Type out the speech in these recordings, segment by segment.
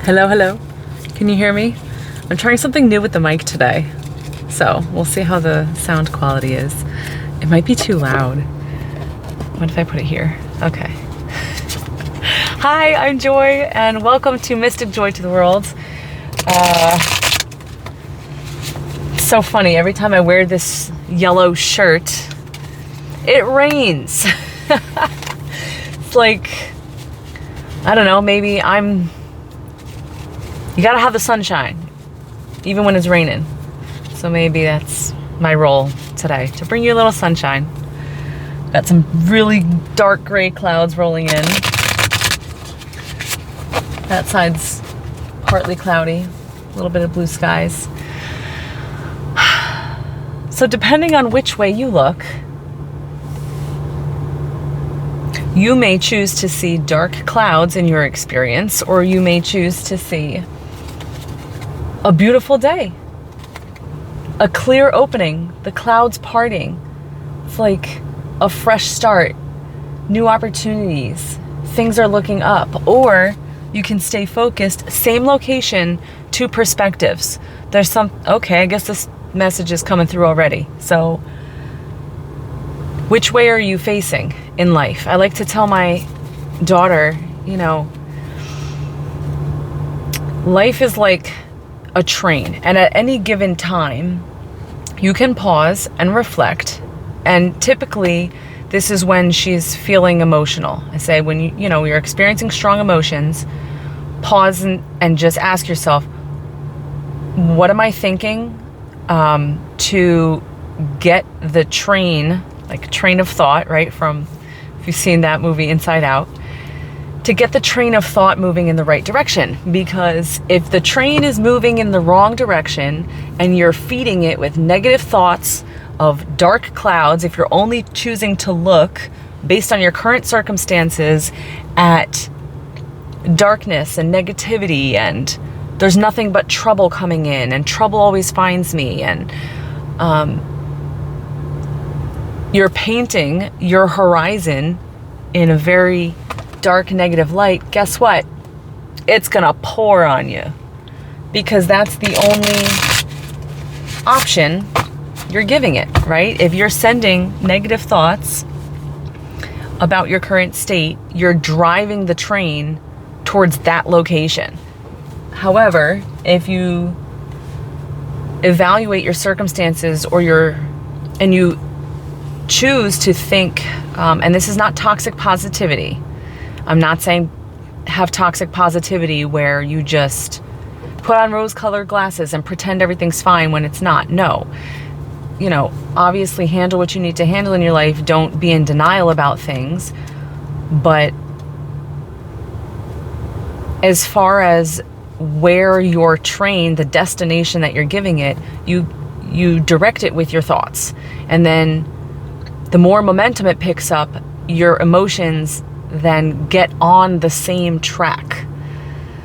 Hello, hello. Can you hear me? I'm trying something new with the mic today, so we'll see how the sound quality is. It might be too loud. What if I put it here? Okay. Hi, I'm Joy, and welcome to Mystic Joy to the World. It's so funny, every time I wear this yellow shirt, it rains. It's like, I don't know, maybe you gotta have the sunshine, even when it's raining. So maybe that's my role today, to bring you a little sunshine. Got some really dark gray clouds rolling in. That side's partly cloudy, a little bit of blue skies. So depending on which way you look, you may choose to see dark clouds in your experience, or you may choose to see a beautiful day, a clear opening, the clouds parting. It's like a fresh start, new opportunities, things are looking up. Or you can stay focused, same location, two perspectives. There's okay, I guess this message is coming through already. So which way are you facing in life? I like to tell my daughter, life is like a train, and at any given time you can pause and reflect. And typically this is when she's feeling emotional. I say, when you're experiencing strong emotions, pause and just ask yourself, what am I thinking to get the train, like train of thought, right? From, if you've seen that movie Inside Out, to get the train of thought moving in the right direction. Because if the train is moving in the wrong direction and you're feeding it with negative thoughts of dark clouds, if you're only choosing to look based on your current circumstances at darkness and negativity, and there's nothing but trouble coming in, and trouble always finds me, and you're painting your horizon in a very dark, negative light, guess what? It's gonna pour on you, because that's the only option you're giving it, right? If you're sending negative thoughts about your current state, you're driving the train towards that location. However, if you evaluate your circumstances and you choose to think, and this is not toxic positivity. I'm not saying have toxic positivity where you just put on rose-colored glasses and pretend everything's fine when it's not. No. Obviously handle what you need to handle in your life. Don't be in denial about things. But as far as where your train, the destination that you're giving it, you direct it with your thoughts. And then the more momentum it picks up, your emotions then get on the same track.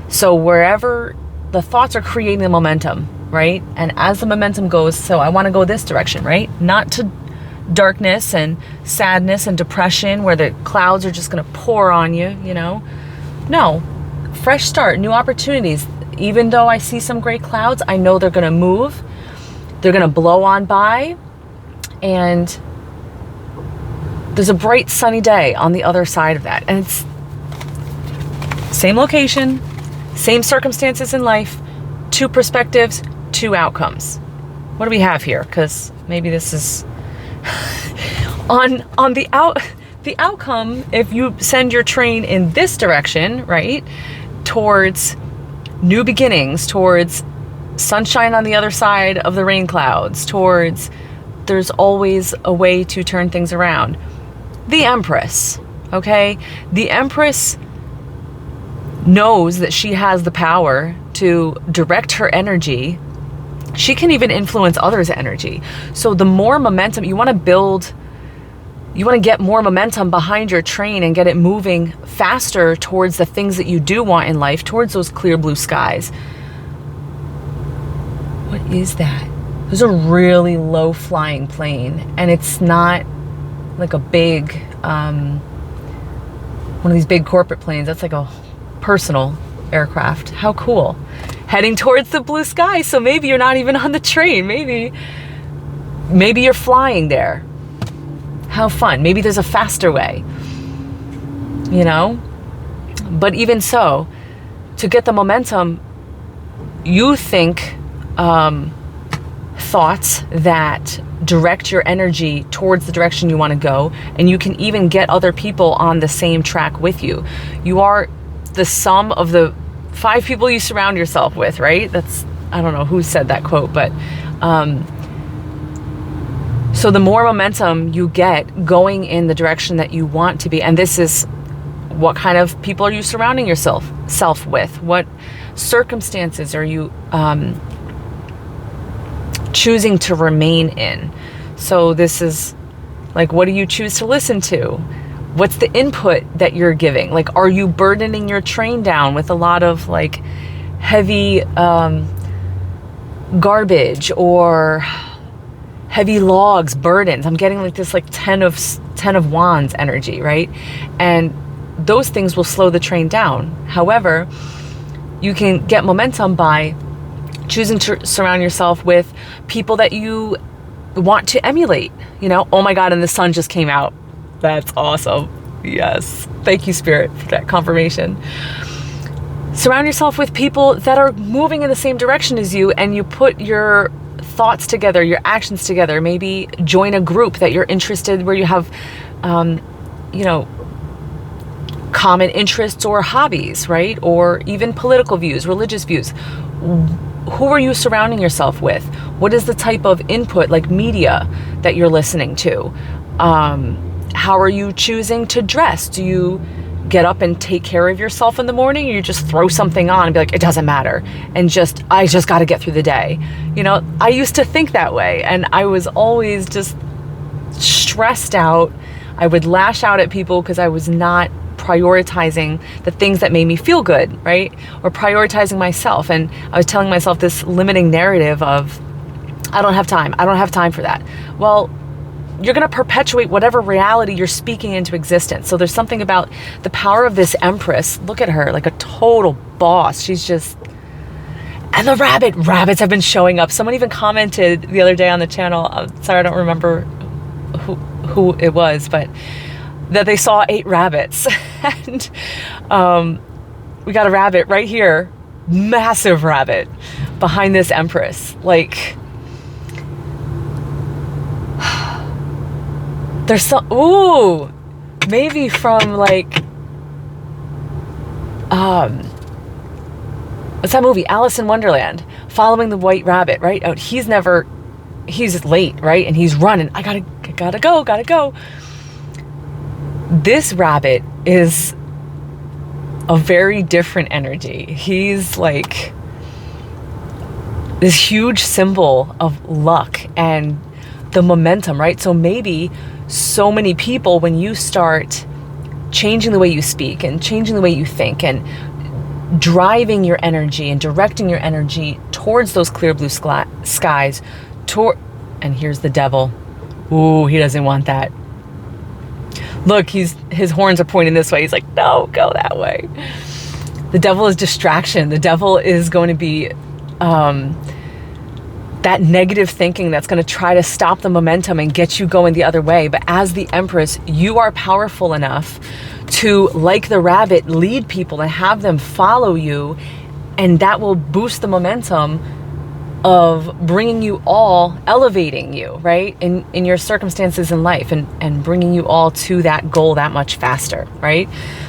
So wherever the thoughts are creating the momentum, right? And as the momentum goes, so I want to go this direction, right? Not to darkness and sadness and depression where the clouds are just going to pour on you, No, fresh start, new opportunities. Even though I see some gray clouds, I know they're going to move. They're going to blow on by, and there's a bright sunny day on the other side of that. And it's same location, same circumstances in life, two perspectives, two outcomes. What do we have here? Because maybe this is on the outcome. If you send your train in this direction, right, towards new beginnings, towards sunshine on the other side of the rain clouds, towards there's always a way to turn things around. The Empress, okay? The Empress knows that she has the power to direct her energy. She can even influence others' energy. So the more momentum, you want to get more momentum behind your train and get it moving faster towards the things that you do want in life, towards those clear blue skies. What is that? There's a really low flying plane, and it's not like a big, one of these big corporate planes. That's like a personal aircraft. How cool. Heading towards the blue sky. So maybe you're not even on the train. Maybe you're flying there. How fun. Maybe there's a faster way, you know? But even so, to get the momentum, you think thoughts that direct your energy towards the direction you want to go, and you can even get other people on the same track with you. You are the sum of the 5 people you surround yourself with, right? That's, I don't know who said that quote, but so the more momentum you get going in the direction that you want to be, and this is what kind of people are you surrounding yourself with? What circumstances are you choosing to remain in? So this is like, what do you choose to listen to? What's the input that you're giving? Like, are you burdening your train down with a lot of like heavy garbage or heavy logs, burdens? I'm getting like this like 10 of wands energy, right? And those things will slow the train down. However, you can get momentum by choosing to surround yourself with people that you want to emulate, you know? Oh my God, and the sun just came out. That's awesome. Yes. Thank you, Spirit, for that confirmation. Surround yourself with people that are moving in the same direction as you, and you put your thoughts together, your actions together. Maybe join a group that you're interested, where you have, you know, common interests or hobbies, right? Or even political views, religious views. Who are you surrounding yourself with? What is the type of input, like media, that you're listening to? How are you choosing to dress? Do you get up and take care of yourself in the morning, or you just throw something on and be like, it doesn't matter, and I just got to get through the day? You know, I used to think that way, and I was always just stressed out. I would lash out at people because I was not prioritizing the things that made me feel good, right? Or prioritizing myself. And I was telling myself this limiting narrative of, I don't have time. I don't have time for that. Well, you're going to perpetuate whatever reality you're speaking into existence. So there's something about the power of this Empress. Look at her, like a total boss. She's just, and the rabbits have been showing up. Someone even commented the other day on the channel. Sorry, I don't remember who it was, but that they saw 8 rabbits. And we got a rabbit right here, massive rabbit behind this Empress. Like, there's some, ooh, maybe from like, what's that movie? Alice in Wonderland, following the white rabbit, right? Oh, he's late, right? And he's running. I gotta go. This rabbit is a very different energy. He's like this huge symbol of luck and the momentum, right? So maybe so many people, when you start changing the way you speak and changing the way you think and driving your energy and directing your energy towards those clear blue skies, and here's the devil. Ooh, he doesn't want that. Look, his horns are pointing this way. He's like, no, go that way. The devil is distraction. The devil is going to be that negative thinking that's going to try to stop the momentum and get you going the other way. But as the Empress, you are powerful enough to, like the rabbit, lead people and have them follow you. And that will boost the momentum of bringing you all, elevating you, right? In your circumstances in life, and bringing you all to that goal that much faster, right?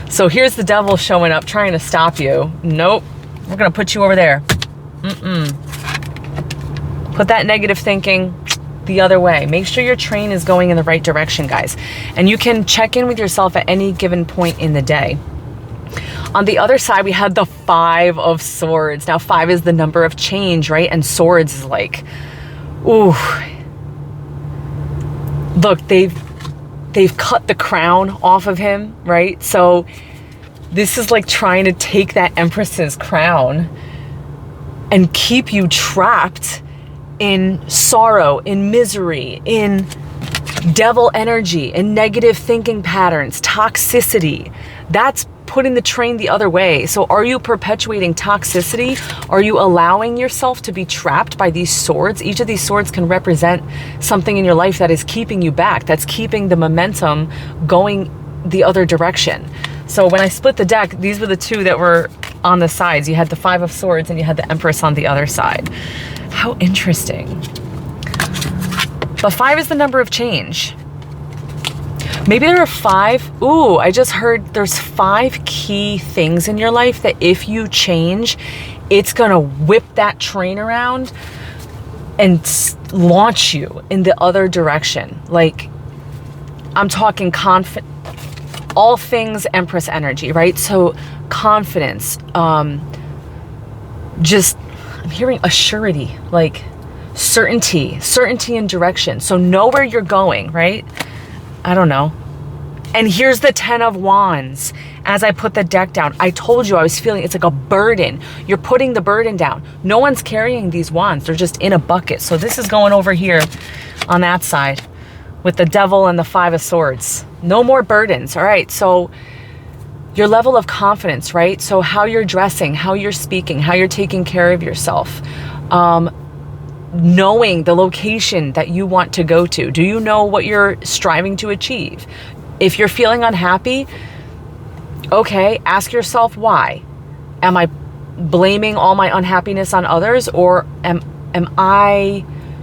So here's the devil showing up, trying to stop you. Nope, we're gonna put you over there. Put that negative thinking the other way. Make sure your train is going in the right direction, guys. And you can check in with yourself at any given point in the day. On the other side, we had the 5 of Swords. Now, 5 is the number of change, right? And Swords is like, ooh. Look, they've cut the crown off of him, right? So this is like trying to take that Empress's crown and keep you trapped in sorrow, in misery, in devil energy, in negative thinking patterns, toxicity. That's putting the train the other way? So are you perpetuating toxicity? Are you allowing yourself to be trapped by these swords? Each of these swords can represent something in your life that is keeping you back, that's keeping the momentum going the other direction. So when I split the deck, these were the two that were on the sides. You had the Five of Swords and you had the Empress on the other side. How interesting. But 5 is the number of change. Maybe there are 5. Ooh, I just heard there's 5 key things in your life that if you change, it's gonna whip that train around and launch you in the other direction. Like, I'm talking all things Empress energy, right? So confidence, just, I'm hearing assurity, like certainty in direction. So know where you're going, right? I don't know. And here's the 10 of Wands. As I put the deck down, I told you I was feeling it's like a burden. You're putting the burden down. No one's carrying these wands. They're just in a bucket. So this is going over here on that side with the Devil and the 5 of Swords. No more burdens. All right. So your level of confidence, right? So how you're dressing, how you're speaking, how you're taking care of yourself. Knowing the location that you want to go to. Do you know what you're striving to achieve? If you're feeling unhappy, okay, ask yourself why. Am I blaming all my unhappiness on others, or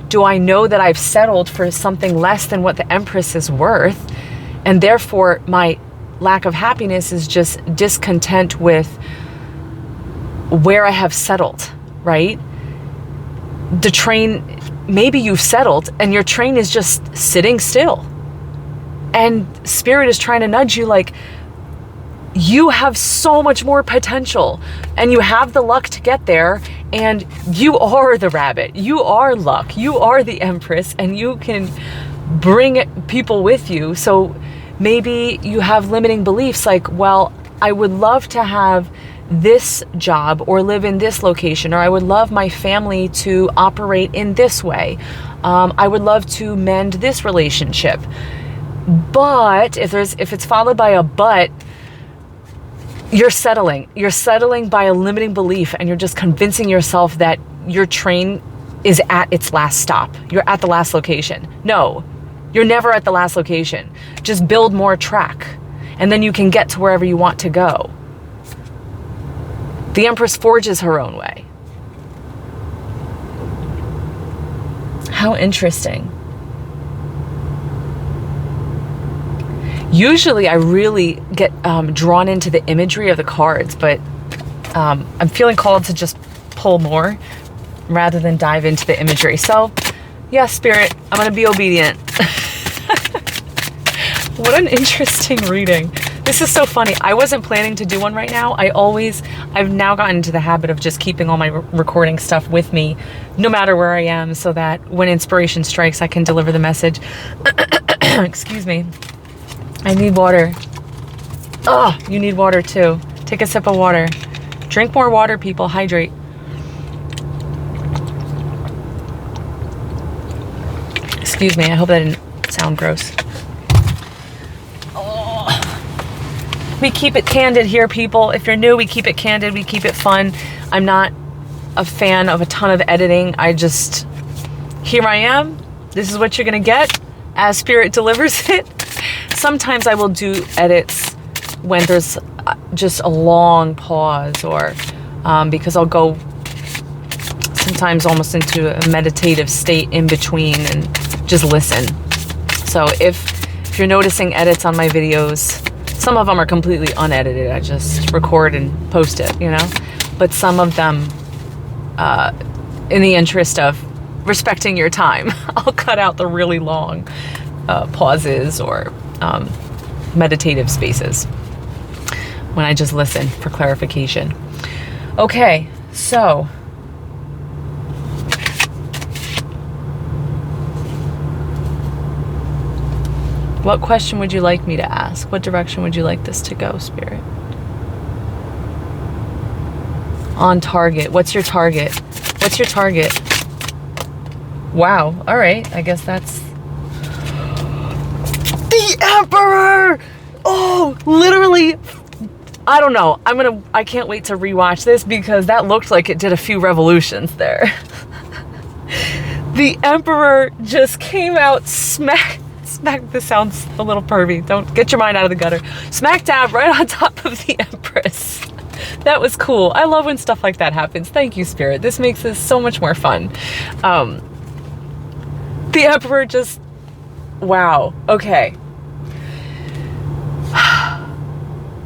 do I know that I've settled for something less than what the Empress is worth, and therefore my lack of happiness is just discontent with where I have settled, right? The train, maybe you've settled and your train is just sitting still. And Spirit is trying to nudge you like, you have so much more potential and you have the luck to get there, and you are the rabbit, you are luck, you are the Empress, and you can bring people with you. So maybe you have limiting beliefs like, well, I would love to have this job or live in this location, or I would love my family to operate in this way. I would love to mend this relationship. But if it's followed by a but, you're settling by a limiting belief, and you're just convincing yourself that your train is at its last stop. You're at the last location. No, you're never at the last location. Just build more track, and then you can get to wherever you want to go. The Empress forges her own way. How interesting. Usually I really get drawn into the imagery of the cards, but I'm feeling called to just pull more rather than dive into the imagery. So yeah, Spirit, I'm going to be obedient. What an interesting reading. This is so funny. I wasn't planning to do one right now. I've now gotten into the habit of just keeping all my recording stuff with me, no matter where I am, so that when inspiration strikes, I can deliver the message. Excuse me. I need water. Oh, you need water too. Take a sip of water. Drink more water, people. Hydrate. Excuse me. I hope that didn't sound gross. We keep it candid here, people. If you're new, we keep it candid. We keep it fun. I'm not a fan of a ton of editing. Here I am. This is what you're going to get as Spirit delivers it. Sometimes I will do edits when there's just a long pause, or because I'll go sometimes almost into a meditative state in between and just listen. So if you're noticing edits on my videos, some of them are completely unedited. I just record and post it, you know? But some of them, in the interest of respecting your time, I'll cut out the really long pauses or meditative spaces when I just listen for clarification. Okay, so what question would you like me to ask? What direction would you like this to go, Spirit? On target. What's your target? What's your target? Wow. All right. I guess that's the Emperor. Oh, literally I don't know. I can't wait to rewatch this because that looked like it did a few revolutions there. The Emperor just came out smack, this sounds a little pervy. Don't get your mind out of the gutter. Smack dab right on top of the Empress. That was cool. I love when stuff like that happens. Thank you, Spirit. This makes this so much more fun. The Emperor just, wow. Okay.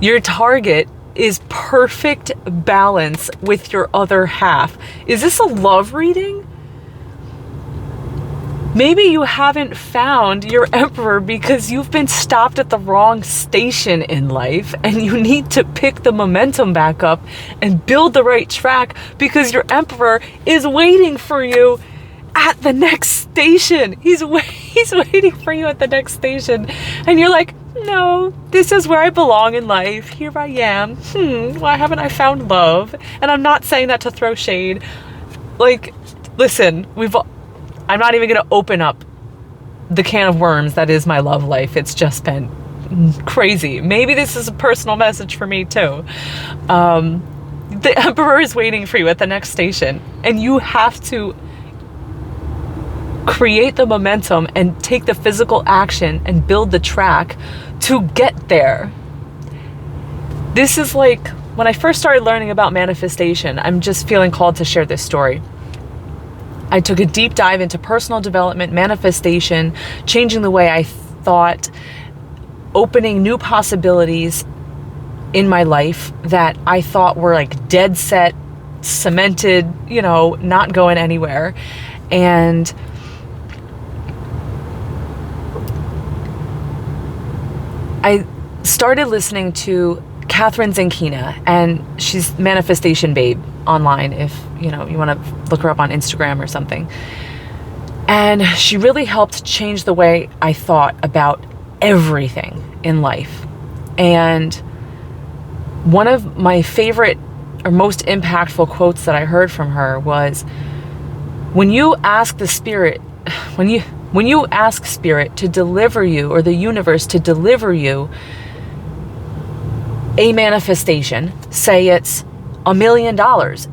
Your target is perfect balance with your other half. Is this a love reading? Maybe you haven't found your Emperor because you've been stopped at the wrong station in life and you need to pick the momentum back up and build the right track because your Emperor is waiting for you at the next station. He's waiting for you at the next station. And you're like, no, this is where I belong in life. Here I am. Why haven't I found love? And I'm not saying that to throw shade. Like, listen, I'm not even going to open up the can of worms that is my love life. It's just been crazy. Maybe this is a personal message for me too. The Emperor is waiting for you at the next station, and you have to create the momentum and take the physical action and build the track to get there. This is like when I first started learning about manifestation. I'm just feeling called to share this story. I took a deep dive into personal development, manifestation, changing the way I thought, opening new possibilities in my life that I thought were like dead set, cemented, you know, not going anywhere. And I started listening to Catherine Zankina, and she's Manifestation Babe online if you want to look her up on Instagram or something. And she really helped change the way I thought about everything in life. And one of my favorite or most impactful quotes that I heard from her was, when you ask the Spirit, when you ask Spirit to deliver you, or the universe to deliver you a manifestation, say it's $1 million,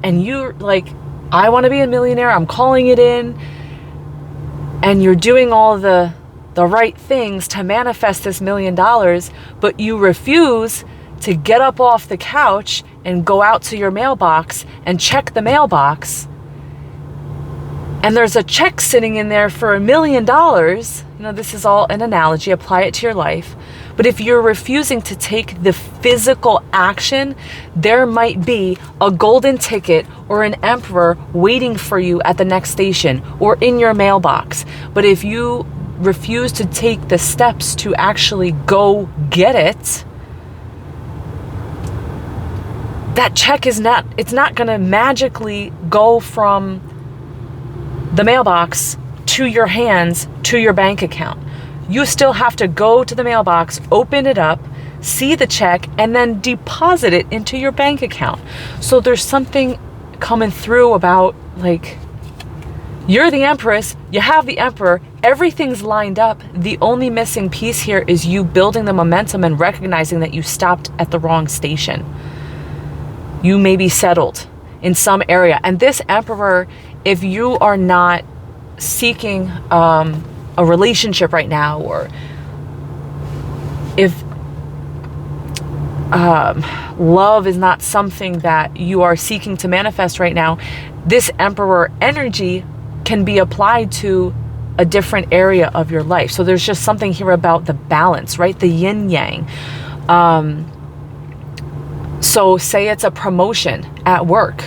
and you're like, I want to be a millionaire, I'm calling it in, and you're doing all the right things to manifest this $1 million, but you refuse to get up off the couch and go out to your mailbox and check the mailbox, and there's a check sitting in there for $1 million. This is all an analogy, apply it to your life. But if you're refusing to take the physical action, there might be a golden ticket or an Emperor waiting for you at the next station or in your mailbox. But if you refuse to take the steps to actually go get it, that check it's not going to magically go from the mailbox to your hands, to your bank account. You still have to go to the mailbox, open it up, see the check, and then deposit it into your bank account. So there's something coming through about, like, you're the Empress, you have the Emperor, everything's lined up. The only missing piece here is you building the momentum and recognizing that you stopped at the wrong station. You may be settled in some area. And this Emperor, if you are not seeking a relationship right now, or if love is not something that you are seeking to manifest right now, this Emperor energy can be applied to a different area of your life. So there's just something here about the balance, right? The yin yang. So say it's a promotion at work,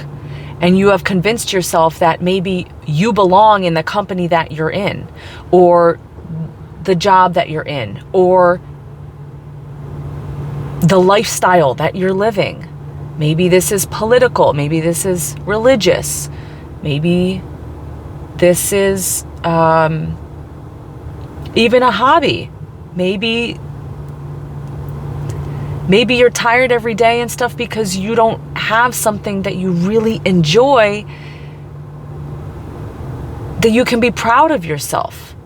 and you have convinced yourself that maybe you belong in the company that you're in, or the job that you're in, or the lifestyle that you're living. Maybe this is political, maybe this is religious, maybe this is even a hobby. Maybe you're tired every day and stuff because you don't have something that you really enjoy, that you can be proud of yourself.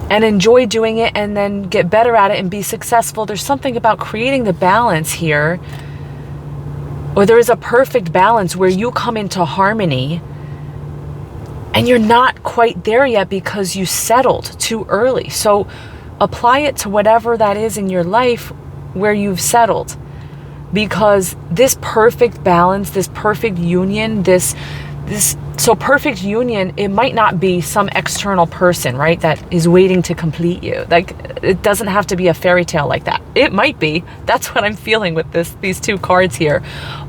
and enjoy doing it and then get better at it and be successful. There's something about creating the balance here, or there is a perfect balance where you come into harmony and you're not quite there yet because you settled too early. So apply it to whatever that is in your life where you've settled, because this perfect balance, this perfect union, so perfect union, it might not be some external person, right, that is waiting to complete you. Like, it doesn't have to be a fairy tale like that. It might be. That's what I'm feeling with these two cards here.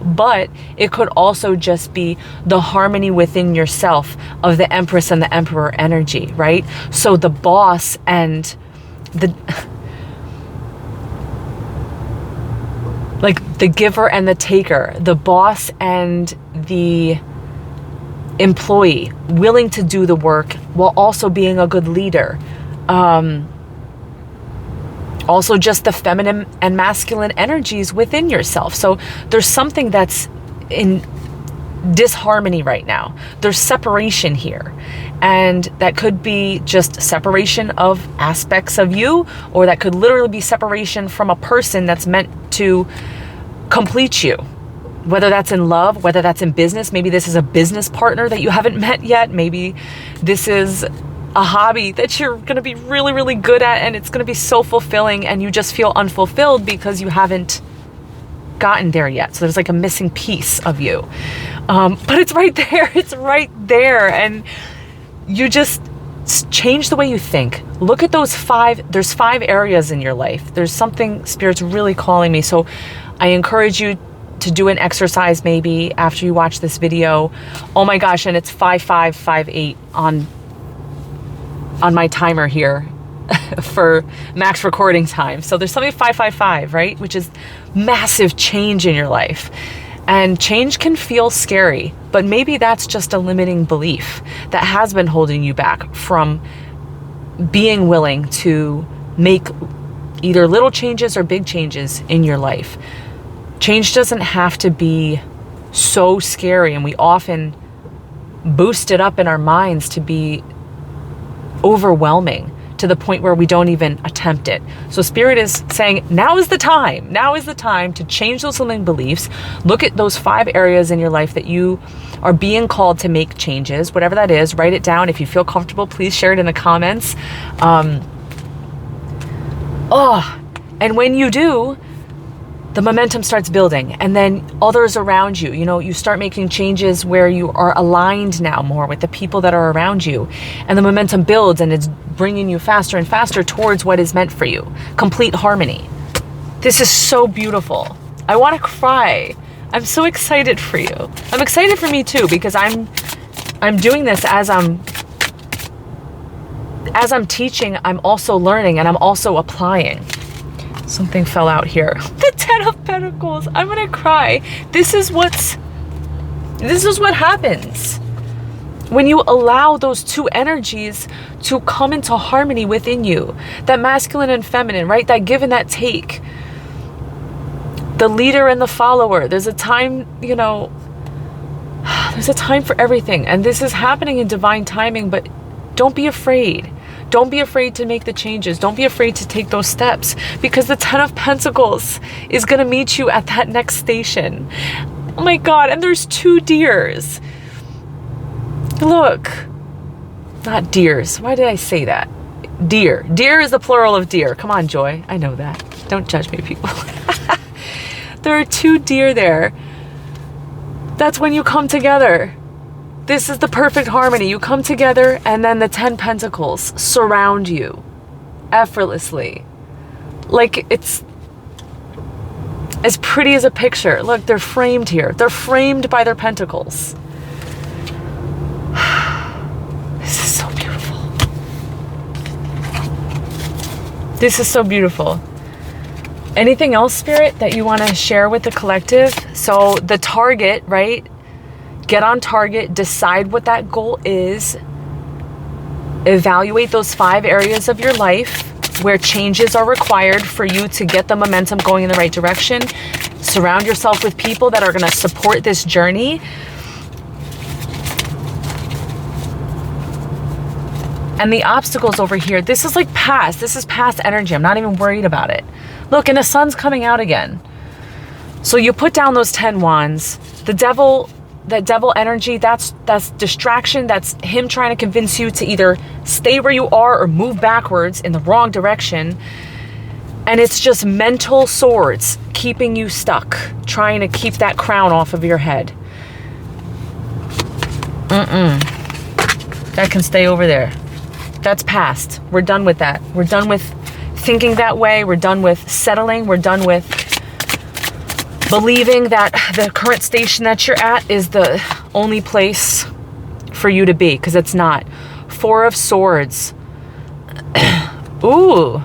But it could also just be the harmony within yourself of the Empress and the Emperor energy, right? So the boss and the giver and the taker, the boss and the employee, willing to do the work while also being a good leader. Also just the feminine and masculine energies within yourself. So there's something that's in disharmony right now. There's separation here. And that could be just separation of aspects of you, or that could literally be separation from a person that's meant to complete you. Whether that's in love, whether that's in business, maybe this is a business partner that you haven't met yet. Maybe this is a hobby that you're going to be really, really good at, and it's going to be so fulfilling, and you just feel unfulfilled because you haven't gotten there yet. So there's like a missing piece of you. But it's right there. It's right there. And you just change the way you think. Look at those there's 5 areas in your life. There's something Spirit's really calling me. So I encourage you to do an exercise maybe after you watch this video. Oh my gosh, and it's 5558 on my timer here for max recording time. So there's something 555, right? Which is massive change in your life. And change can feel scary, but maybe that's just a limiting belief that has been holding you back from being willing to make either little changes or big changes in your life. Change doesn't have to be so scary, and we often boost it up in our minds to be overwhelming to the point where we don't even attempt it. So Spirit is saying, now is the time. Now is the time to change those limiting beliefs. Look at those 5 areas in your life that you are being called to make changes, whatever that is. Write it down. If you feel comfortable, please share it in the comments. And when you do, the momentum starts building, and then others around you, you start making changes where you are aligned now more with the people that are around you, and the momentum builds, and it's bringing you faster and faster towards what is meant for you. Complete harmony. This is so beautiful. I want to cry. I'm so excited for you. I'm excited for me too, because I'm doing this as I'm teaching, I'm also learning, and I'm also applying. Something fell out here. The 10 of Pentacles. I'm gonna cry. This is what happens when you allow those 2 energies to come into harmony within you. That masculine and feminine, right? That give and that take. The leader and the follower. There's a time, there's a time for everything. And this is happening in divine timing, but don't be afraid. Don't be afraid to make the changes. Don't be afraid to take those steps, because the 10 of Pentacles is going to meet you at that next station. Oh my God. And there's 2 deers. Look, not deers. Why did I say that? Deer. Deer is the plural of deer. Come on, Joy. I know that. Don't judge me, people. There are 2 deer there. That's when you come together. This is the perfect harmony. You come together, and then the 10 Pentacles surround you effortlessly. Like, it's as pretty as a picture. Look, they're framed here. They're framed by their pentacles. This is so beautiful. This is so beautiful. Anything else, Spirit, that you want to share with the collective? So the target, right? Get on target, decide what that goal is, evaluate those 5 areas of your life where changes are required for you to get the momentum going in the right direction. Surround yourself with people that are going to support this journey. And the obstacles over here, this is like past. This is past energy. I'm not even worried about it. Look, and the sun's coming out again. So you put down those 10 wands. The devil, that devil energy, that's distraction. That's him trying to convince you to either stay where you are or move backwards in the wrong direction. And it's just mental swords keeping you stuck, trying to keep that crown off of your head. That can stay over there. That's past. We're done with that. We're done with thinking that way. We're done with settling. We're done with believing that the current station that you're at is the only place for you to be, because it's not. Four of Swords. Ooh.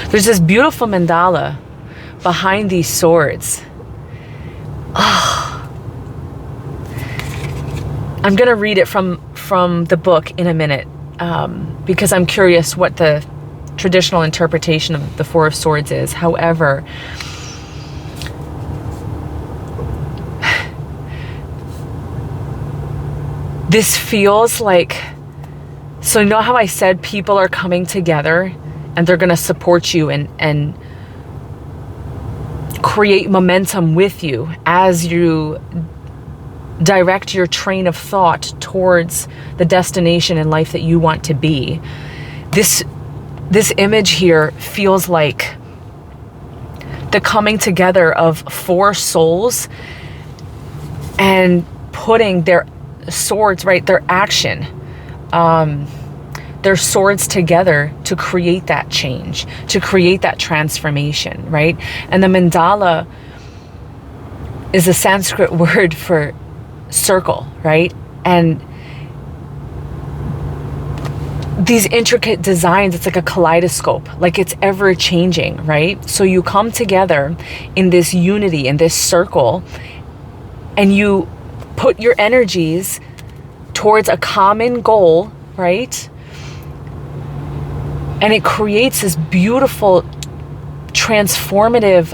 There's this beautiful mandala behind these swords. Oh. I'm going to read it from the book in a minute, because I'm curious what the traditional interpretation of the Four of Swords is. However, this feels like, so you know how I said people are coming together and they're going to support you and create momentum with you as you direct your train of thought towards the destination in life that you want to be. This image here feels like the coming together of four souls and putting their swords, right, their action, their swords together to create that change, to create that transformation, right? And the mandala is a Sanskrit word for circle, right? And these intricate designs, it's like a kaleidoscope, like it's ever changing, right? So you come together in this unity, in this circle, and you put your energies towards a common goal, right? And it creates this beautiful, transformative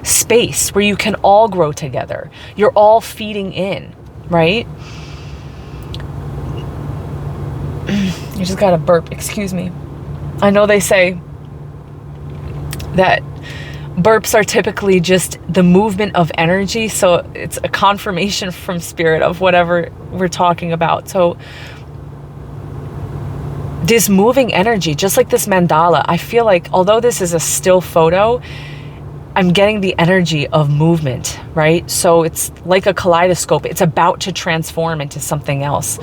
space where you can all grow together. You're all feeding in, right? I just got a burp, excuse me. I know they say that burps are typically just the movement of energy, so it's a confirmation from spirit of whatever we're talking about. So this moving energy, just like this mandala, I feel like although this is a still photo, I'm getting the energy of movement, right? So it's like a kaleidoscope. It's about to transform into something else.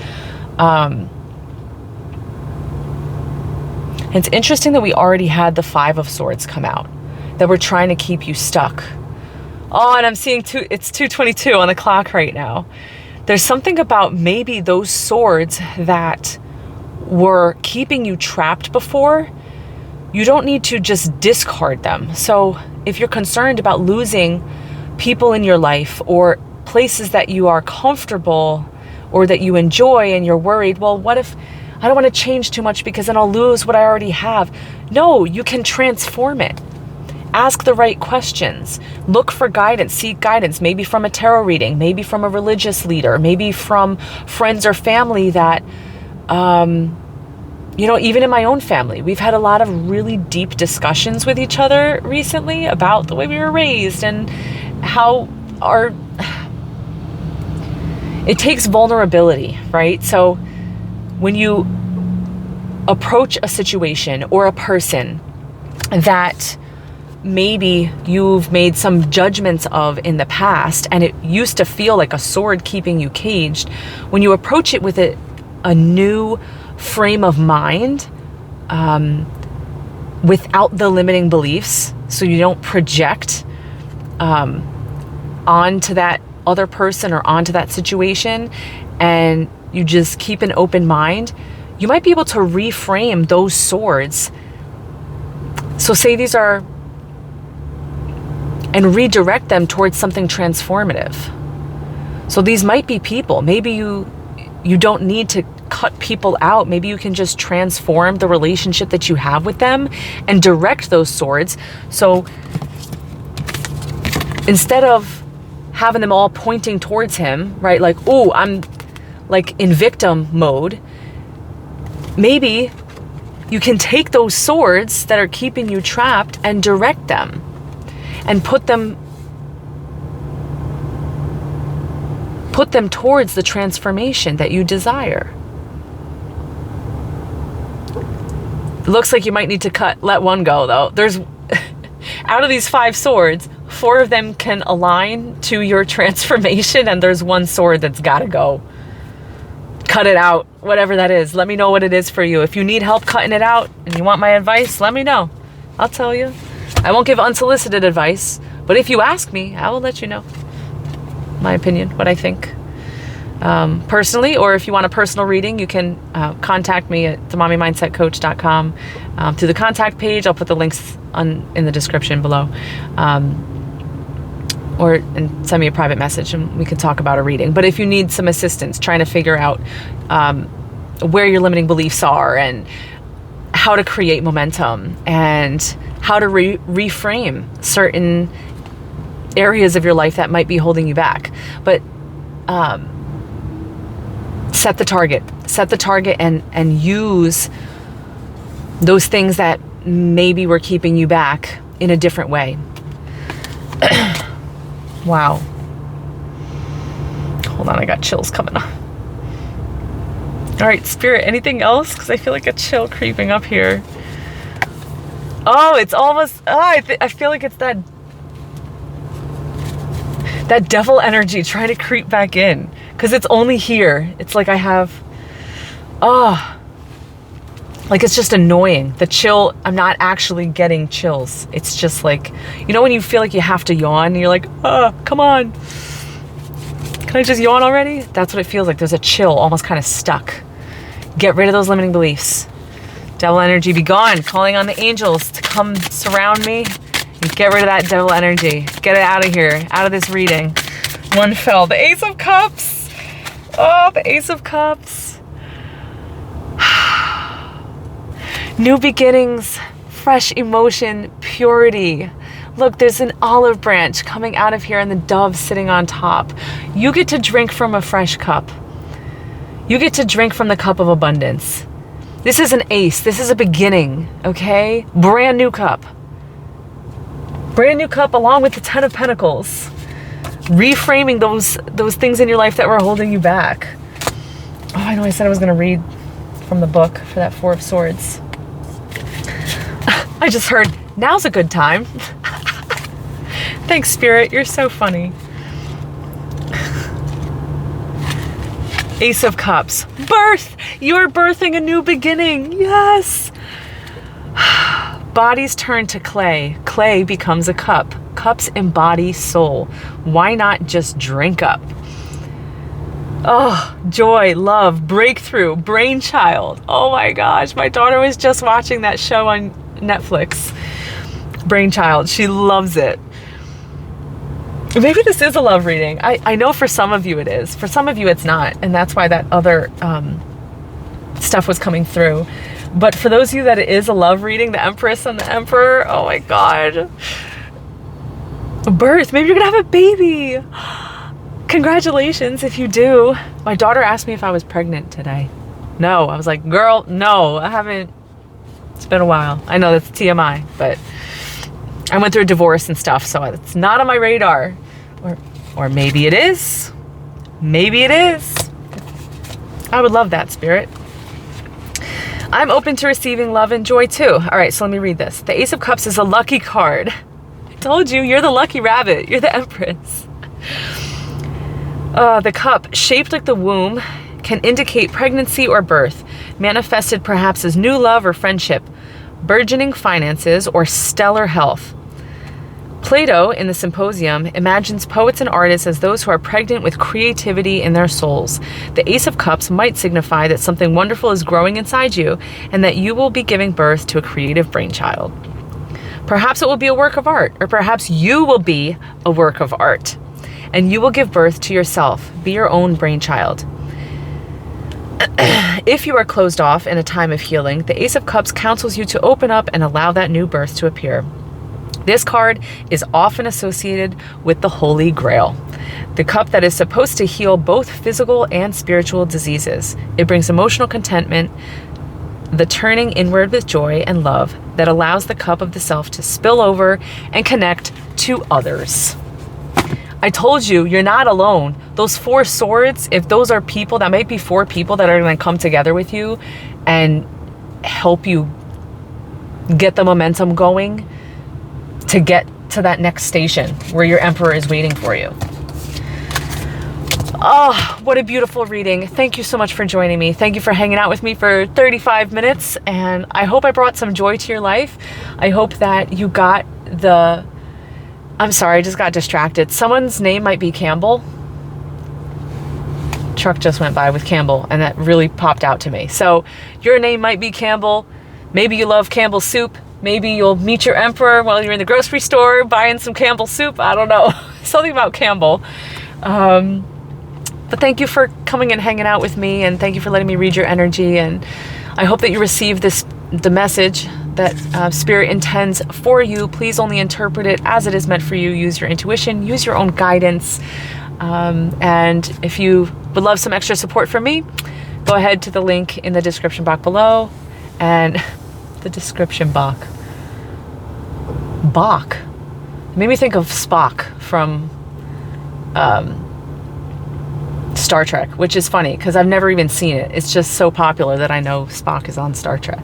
It's interesting that we already had the Five of Swords come out, that we're trying to keep you stuck. Oh, and I'm seeing it's 2:22 on the clock right now. There's something about maybe those swords that were keeping you trapped before. You don't need to just discard them. So if you're concerned about losing people in your life or places that you are comfortable or that you enjoy and you're worried, well, what if I don't want to change too much because then I'll lose what I already have? No, you can transform it. Ask the right questions. Look for guidance, seek guidance, maybe from a tarot reading, maybe from a religious leader, maybe from friends or family that, you know, even in my own family, we've had a lot of really deep discussions with each other recently about the way we were raised and how it takes vulnerability, right? So when you approach a situation or a person that maybe you've made some judgments of in the past and it used to feel like a sword keeping you caged, when you approach it with a new frame of mind, without the limiting beliefs, so you don't project onto that other person or onto that situation, and you just keep an open mind, you might be able to reframe those swords. So say these are, and redirect them towards something transformative. So these might be people. Maybe you don't need to cut people out. Maybe you can just transform the relationship that you have with them and direct those swords. So instead of having them all pointing towards him, right? Like, oh, I'm like in victim mode, maybe you can take those swords that are keeping you trapped and direct them and put them towards the transformation that you desire. It looks like you might need to let one go though. There's, out of these 5 swords, 4 of them can align to your transformation, and there's one sword that's gotta go. Cut it out, whatever that is. Let me know what it is for you. If you need help cutting it out and you want my advice, let me know. I'll tell you. I won't give unsolicited advice, but if you ask me, I will let you know my opinion, what I think. Personally, or if you want a personal reading, you can contact me at themommymindsetcoach.com through the contact page. I'll put the links in the description below, and send me a private message and we can talk about a reading. But if you need some assistance trying to figure out where your limiting beliefs are and how to create momentum and how to reframe certain areas of your life that might be holding you back, but set the target and use those things that maybe were keeping you back in a different way. Wow. Hold on, I got chills coming on. All right, Spirit, anything else? Because I feel like a chill creeping up here. Oh, it's almost, I feel like it's that devil energy trying to creep back in. Because it's only here. It's like I have, like it's just annoying. The chill, I'm not actually getting chills. It's just like, you know when you feel like you have to yawn and you're like, come on. Can I just yawn already? That's what it feels like. There's a chill, almost kind of stuck. Get rid of those limiting beliefs. Devil energy, be gone. Calling on the angels to come surround me and get rid of that devil energy. Get it out of here, out of this reading. One fell. The Ace of Cups. Oh, the Ace of Cups. New beginnings, fresh emotion, purity. Look, there's an olive branch coming out of here and the dove sitting on top. You get to drink from a fresh cup. You get to drink from the cup of abundance. This is an ace. This is a beginning, okay? Brand new cup. Brand new cup along with the 10 of Pentacles. Reframing those things in your life that were holding you back. Oh, I know I said I was going to read from the book for that 4 of Swords. I just heard, now's a good time. Thanks, Spirit. You're so funny. Ace of Cups. Birth! You're birthing a new beginning. Yes! Bodies turn to clay. Clay becomes a cup. Cups embody soul. Why not just drink up? Oh, joy, love, breakthrough, brainchild. Oh my gosh, my daughter was just watching that show on Netflix. Brainchild, she loves it. Maybe this is a love reading. I know for some of you it is. For some of you it's not. And that's why that other stuff was coming through. But for those of you that it is a love reading, the Empress and the Emperor, oh my God. A birth, maybe you're gonna have a baby. Congratulations if you do. My daughter asked me if I was pregnant today. No, I was like, girl, no, I haven't. It's been a while. I know that's TMI, but I went through a divorce and stuff, so it's not on my radar. Or maybe it is. Maybe it is. I would love that, Spirit. I'm open to receiving love and joy too. All right, so let me read this. The Ace of Cups is a lucky card. I told you, you're the lucky rabbit. You're the Empress. The cup, shaped like the womb, can indicate pregnancy or birth, manifested perhaps as new love or friendship, burgeoning finances, or stellar health. Plato, in the Symposium, imagines poets and artists as those who are pregnant with creativity in their souls. The Ace of Cups might signify that something wonderful is growing inside you and that you will be giving birth to a creative brainchild. Perhaps it will be a work of art, or perhaps you will be a work of art, and you will give birth to yourself. Be your own brainchild. If you are closed off in a time of healing, the Ace of Cups counsels you to open up and allow that new birth to appear. This card is often associated with the Holy Grail, the cup that is supposed to heal both physical and spiritual diseases. It brings emotional contentment, the turning inward with joy and love that allows the cup of the self to spill over and connect to others. I told you, you're not alone. Those 4 swords, if those are people, that might be 4 people that are going to come together with you and help you get the momentum going to get to that next station where your Emperor is waiting for you. Oh, what a beautiful reading. Thank you so much for joining me. Thank you for hanging out with me for 35 minutes. And I hope I brought some joy to your life. I hope that you got the... I'm sorry, I just got distracted. Someone's name might be Campbell. Truck just went by with Campbell, and that really popped out to me. So your name might be Campbell. Maybe you love Campbell's soup. Maybe you'll meet your Emperor while you're in the grocery store buying some Campbell's soup. I don't know. Something about Campbell. But thank you for coming and hanging out with me, and thank you for letting me read your energy. And I hope that you receive the message that Spirit intends for you. Please only interpret it as it is meant for you. Use your intuition, use your own guidance. And if you would love some extra support from me, go ahead to the link in the description box below. And the description box. Bach. It made me think of Spock from Star Trek, which is funny because I've never even seen it. It's just so popular that I know Spock is on Star Trek.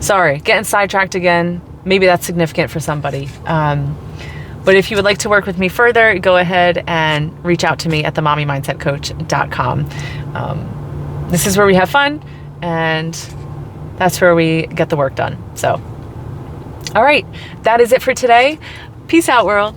Sorry, getting sidetracked again. Maybe that's significant for somebody. But if you would like to work with me further, go ahead and reach out to me at themommmindsetcoach.com. This is where we have fun, and that's where we get the work done. So, all right, that is it for today. Peace out, world.